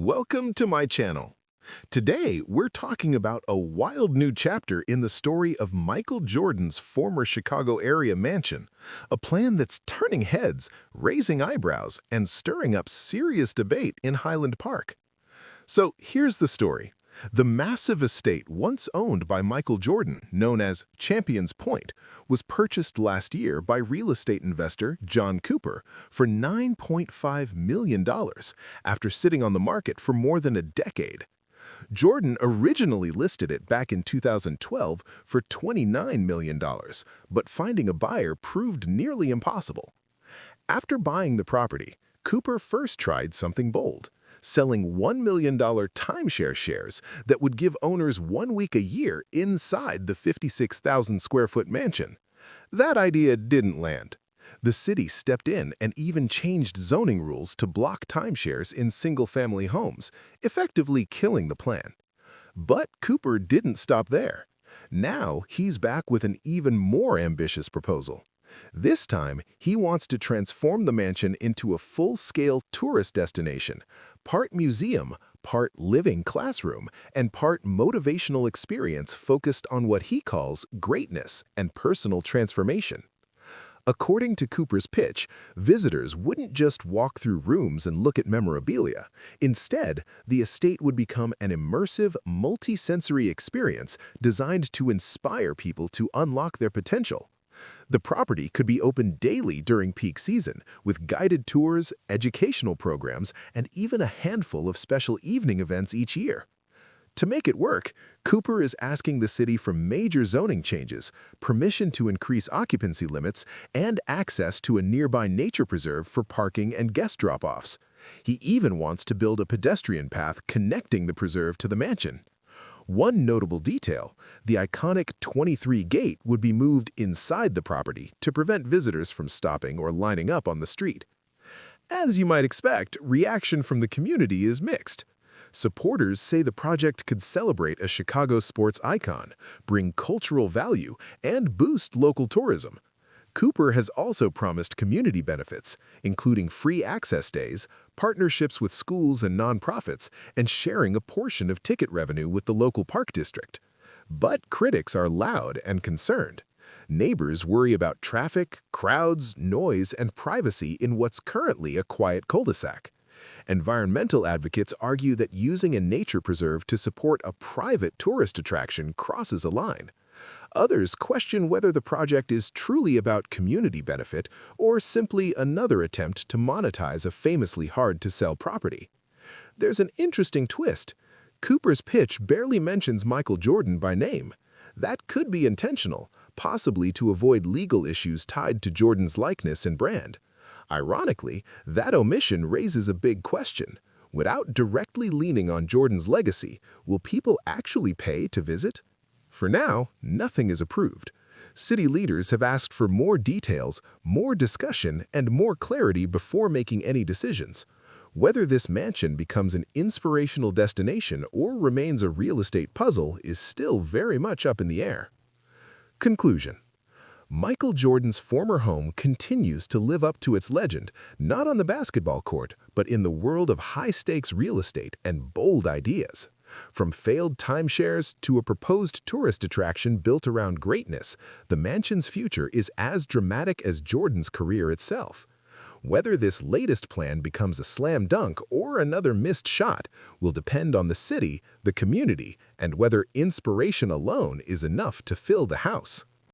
Welcome to my channel. Today, we're talking about a wild new chapter in the story of Michael Jordan's former Chicago area mansion, a plan that's turning heads, raising eyebrows, and stirring up serious debate in Highland Park. So here's the story. The massive estate once owned by Michael Jordan, known as Champions Point, was purchased last year by real estate investor John Cooper for $9.5 million after sitting on the market for more than a decade. Jordan originally listed it back in 2012 for $29 million, but finding a buyer proved nearly impossible. After buying the property, Cooper first tried something bold, selling $1 million timeshare shares that would give owners 1 week a year inside the 56,000 square foot mansion. That idea didn't land. The city stepped in and even changed zoning rules to block timeshares in single-family homes, effectively killing the plan. But Cooper didn't stop there. Now he's back with an even more ambitious proposal. This time, he wants to transform the mansion into a full-scale tourist destination, part museum, part living classroom, and part motivational experience focused on what he calls greatness and personal transformation. According to Cooper's pitch, visitors wouldn't just walk through rooms and look at memorabilia. Instead, the estate would become an immersive, multi-sensory experience designed to inspire people to unlock their potential. The property could be open daily during peak season, with guided tours, educational programs, and even a handful of special evening events each year. To make it work, Cooper is asking the city for major zoning changes, permission to increase occupancy limits, and access to a nearby nature preserve for parking and guest drop-offs. He even wants to build a pedestrian path connecting the preserve to the mansion. One notable detail, the iconic 23 gate would be moved inside the property to prevent visitors from stopping or lining up on the street. As you might expect, reaction from the community is mixed. Supporters say the project could celebrate a Chicago sports icon, bring cultural value, and boost local tourism. Cooper has also promised community benefits, including free access days, partnerships with schools and nonprofits, and sharing a portion of ticket revenue with the local park district. But critics are loud and concerned. Neighbors worry about traffic, crowds, noise, and privacy in what's currently a quiet cul-de-sac. Environmental advocates argue that using a nature preserve to support a private tourist attraction crosses a line. Others question whether the project is truly about community benefit or simply another attempt to monetize a famously hard-to-sell property. There's an interesting twist. Cooper's pitch barely mentions Michael Jordan by name. That could be intentional, possibly to avoid legal issues tied to Jordan's likeness and brand. Ironically, that omission raises a big question. Without directly leaning on Jordan's legacy, will people actually pay to visit? For now, nothing is approved. City leaders have asked for more details, more discussion, and more clarity before making any decisions. Whether this mansion becomes an inspirational destination or remains a real estate puzzle is still very much up in the air. Conclusion. Michael Jordan's former home continues to live up to its legend, not on the basketball court, but in the world of high-stakes real estate and bold ideas. From failed timeshares to a proposed tourist attraction built around greatness, the mansion's future is as dramatic as Jordan's career itself. Whether this latest plan becomes a slam dunk or another missed shot will depend on the city, the community, and whether inspiration alone is enough to fill the house.